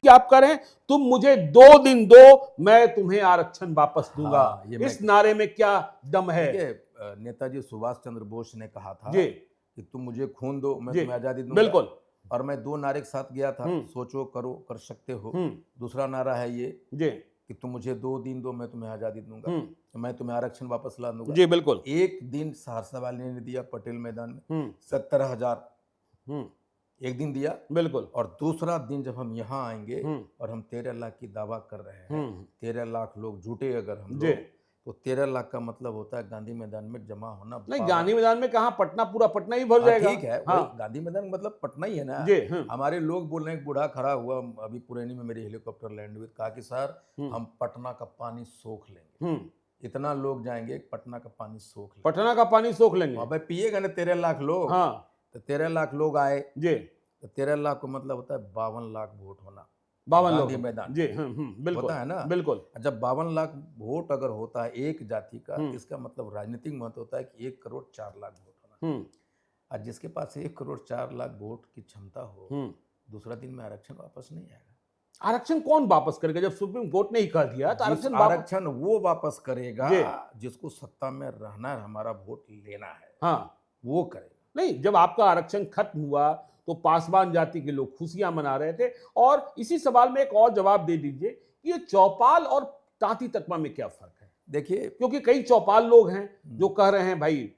कि आप कह रहे हैं तुम मुझे 2 दिन दो, मैं तुम्हें आरक्षण वापस दूंगा। हाँ, इस नारे में क्या दम है? देखिए, नेताजी सुभाष चंद्र बोस ने कहा था जी कि तुम मुझे खून दो, मैं जी तुम्हें आजादी दूंगा। बिल्कुल। और मैं 2 नारे के साथ गया था, सोचो करो कर सकते हो। दूसरा नारा है ये जी कि तुम मुझे 2 दिन दो, मैं तुम्हें आजादी दूंगा, मैं तुम्हें आरक्षण वापस ला दूंगा। जी बिल्कुल। एक दिन सहरसा वाले ने दिया पटेल मैदान में 70,000 एक दिन दिया। बिल्कुल। और दूसरा दिन जब हम यहाँ आएंगे और हम 13 लाख की दावा कर रहे हैं, 13 लाख लोग जुटे अगर हम जी लोग, तो 13 लाख का मतलब होता है गांधी मैदान में जमा होना नहीं, 52। गांधी मैदान में कहाँ, पटना, पूरा पटना ही भर जाएगा। ठीक है, हाँ वही गांधी मैदान मतलब पटना ही है ना। जी हमारे लोग बोल रहे हैं, बूढ़ा खड़ा हुआ अभी पुरैनी में मेरी हेलीकॉप्टर लैंड हुई, कहा कि सर हम पटना का पानी सोख लेंगे, इतना लोग जाएंगे पटना का पानी सोख लेंगे, पटना का पानी सोख लेंगे। भाई पिएगा ना 13 लाख लोग। हाँ तो 13 लाख लोग आए, जी, तो 13 लाख को मतलब होता है 52 लाख वोट होना 52 गांधी लोग मैदान जी। बिल्कुल होता है ना। बिल्कुल। जब 52 लाख वोट अगर होता है एक जाति का, इसका मतलब राजनीतिक महत्व होता है कि 1 करोड़ 4 लाख वोट होना। और जिसके पास 1 करोड़ 4 लाख वोट की क्षमता हो, दूसरा दिन में आरक्षण वापस नहीं आएगा। आरक्षण कौन वापस करेगा? जब सुप्रीम कोर्ट ने ही कर दिया तो आरक्षण वो वापस करेगा जी। जिसको सत्ता में रहना है, हमारा वोट लेना है, हाँ वो करेगा। नहीं, जब आपका आरक्षण खत्म हुआ तो पासवान जाति के लोग खुशियां मना रहे थे। और इसी सवाल में एक और जवाब दे दीजिए कि ये चौपाल और तांती तकमा में क्या फर्क है? देखिए, क्योंकि कई चौपाल लोग हैं जो कह रहे हैं भाई।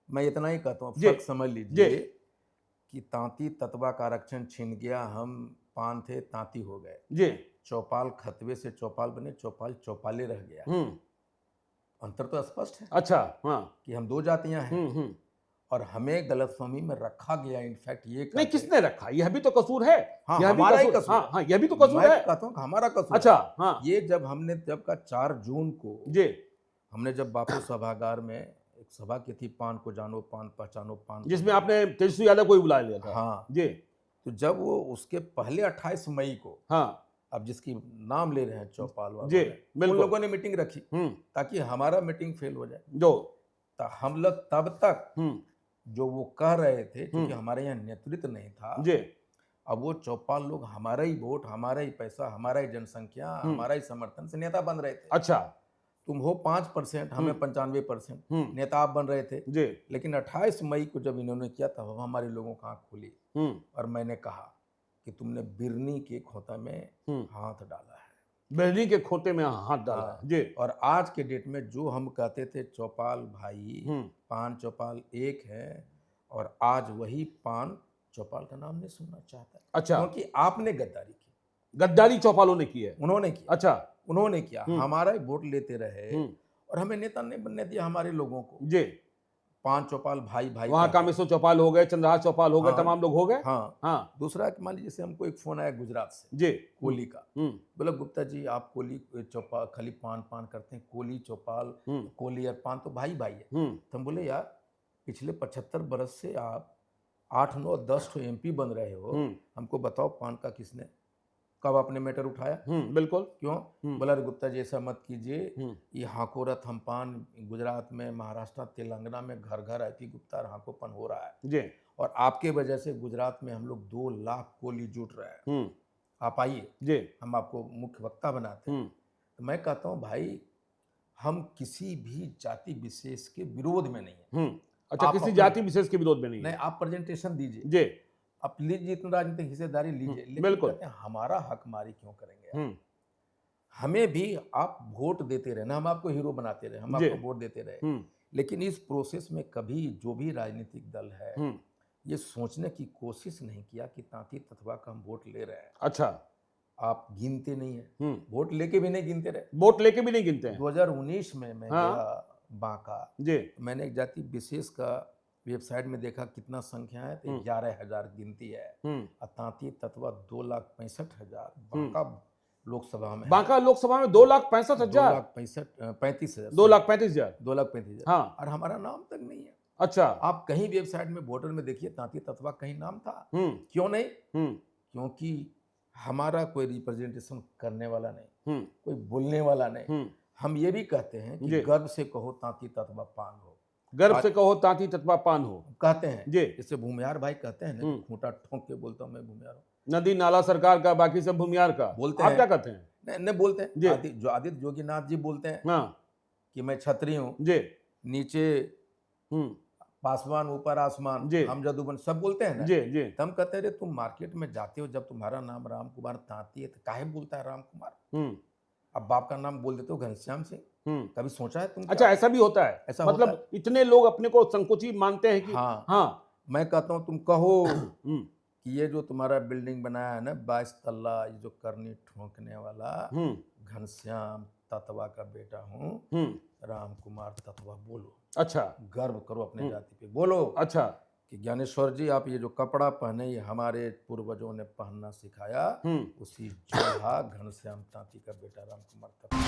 मैं इतना ही कहता हूँ, जी, फर्क समझ लीजिए कि तांती ततवा का आरक्षण छीन गया, हम पान थे तांती हो गए जी। चौपाल खतवे से चौपाल बने, चौपाल चौपाले रह गया। अंतर तो स्पष्ट है अच्छा हाँ कि हम 2 जातियां हैं। और हमें गलतफहमी में रखा गया। इनफैक्ट ये नहीं, किसने रखा? यह भी तो कसूर है। हाँ, यह हमारा भी ही कसूर, कसूर हाँ है। हाँ, यह भी तो कसूर मैं है। कहता हूँ हमारा कसूर अच्छा है। हाँ ये जब हमने जब का 4 जून को जी, हमने जब बापू सभागार में एक सभा की थी, पान को जानो पान पहचानो पान, जिसमें आपने तेजस्वी यादव को ही बुला लिया था। हाँ जी, तो जब वो उसके पहले 28 मई को, हाँ अब जिसकी नाम ले रहे हैं चौपाल वालों जी ने, उन बिल्कुल। लोगों ने मीटिंग रखी ताकि हमारा मीटिंग फेल हो जाए। जो तो हम लोग तब तक जो वो कह रहे थे, क्योंकि हमारे यहाँ नेतृत्व नहीं था, जी अब वो चौपाल लोग हमारा ही वोट, हमारा ही पैसा, हमारा ही जनसंख्या, हमारा ही समर्थन से नेता बन रहे थे। अच्छा तुम हो 5%, हमें 95%, नेता आप बन रहे थे। जी लेकिन 28 मई को जब इन्होंने किया था, हमारे लोगों को आंख खुली और मैंने कहा कि तुमने बिरनी के खोता में हाथ डाला है, बिजली के खोते में हाथ डाला है। जी। और आज के डेट में जो हम कहते थे चौपाल भाई, पान चौपाल एक है, और आज वही पान चौपाल का नाम नहीं सुनना चाहता। अच्छा, क्योंकि आपने गद्दारी की। गद्दारी चौपालों ने की है। उन्होंने किया। अच्छा उन्होंने किया, हमारा ही वोट लेते रहे और हमें नेता नहीं बनने दिया हमारे लोगों को। जी, पान चौपाल भाई भाई वहां कामेश्वर चौपाल हो गए, चंद्रहास चौपाल हो गए, हाँ, तमाम लोग हो गए। हाँ। हाँ दूसरा कि मान लीजिए जैसे हमको एक फोन आया गुजरात से, जी कोली का, बोला गुप्ता जी आप कोली चौपाल खाली पान पान करते हैं, कोली चौपाल, कोली और पान तो भाई भाई है। तो हम बोले यार पिछले 75 बरस से आप 8 9 10 तो MP बन रहे हो, हमको बताओ पान का किसने कब आपने मैटर उठाया? बिल्कुल। क्यों? बोला गुप्ता जी ऐसा मत कीजिए, ये हाकोरत हम पान गुजरात में, महाराष्ट्र, तेलंगाना में घर घर आती गुप्ता हाकोपन हो रहा है जी और आपके वजह से गुजरात में हम लोग 2 लाख कोली जुट रहे हैं। आप आइए जी, हम आपको मुख्य वक्ता बनाते हैं। तो मैं कहता हूँ भाई हम किसी भी जाति विशेष के विरोध में नहीं है। अच्छा, किसी जाति विशेष के विरोध में नहीं नहीं, आप प्रेजेंटेशन दीजिए जी, आप लीजिए, इतना राजनीतिक हिस्सेदारी लीजिए, लेकिन बिल्कुल। कहते हैं हमारा हकमारी क्यों करेंगे आप? हमें भी आप वोट देते रहे ना, हम आपको हीरो बनाते रहे, हम आपको वोट देते रहे, लेकिन इस प्रोसेस में कभी जो भी राजनीतिक दल है ये सोचने की कोशिश नहीं किया कि तांती ततवा का हम वोट ले रहे हैं। अच्छा, आप गिनते नहीं है, वोट लेके भी नहीं गिनते रहे। वोट लेके भी नहीं गिनते हैं। 2019 में मैं गया बांका जी, मैंने एक जाति विशेष का वेबसाइट में देखा कितना संख्या है, तो 11,000 गिनती है। तांती तत्वा 2,65,000 बांका लोकसभा में, बांका लोकसभा में 2,65,000, 2,35,000, 2,35,000, 2,35,000, हाँ। और हमारा नाम तक नहीं है। अच्छा, आप कहीं वेबसाइट में वोटर में देखिए तांती तत्वा कहीं नाम था। क्यों नहीं? क्योंकि हमारा कोई रिप्रेजेंटेशन करने वाला नहीं, कोई बोलने वाला नहीं। हम ये भी कहते हैं कि गर्व से कहो तांती तत्वा पान हो, गर्व से कहो तांती तत्वा पान हो। कहते हैं जी। जैसे भूमिहार भाई कहते हैं ना, खूंटा ठोंक के बोलता हूँ मैं भूमिहार हूँ। नदी नाला सरकार का, बाकी सब भूमियार का बोलते आप हैं। क्या कहते हैं? नहीं बोलते जी। हैं, जो आदित्य जोगीनाथ जी बोलते हैं हाँ कि मैं छतरी हूँ, जी। नीचे पासवान ऊपर आसमान, जी। हम जदूबन, सब बोलते हैं ना। जी जी। तो हम कहते हैं तुम मार्केट में जाते हो, जब तुम्हारा नाम राम कुमार तांती है तो काहे बोलता है राम कुमार? अब बाप का नाम बोल देते हो घनश्याम सिंह, कभी सोचा है तुम? अच्छा ऐसा भी होता है? ऐसा मतलब होता है। इतने लोग अपने को संकुचित मानते हैं कि हाँ हाँ। मैं कहता हूँ तुम कहो कि ये जो तुम्हारा बिल्डिंग बनाया है ना 22 तल्ला, ये जो करनी ठोंकने वाला घनश्याम ततवा का बेटा हूँ, राम कुमार ततवा, बोलो। अच्छा। गर्व करो अपने जाति पे, बोलो। अच्छा। कि ज्ञानेश्वर जी आप ये जो कपड़ा पहने, ये हमारे पूर्वजों ने पहनना सिखाया, उसी जोधा घनश्याम तांती का बेटा राम कुमार ततवा।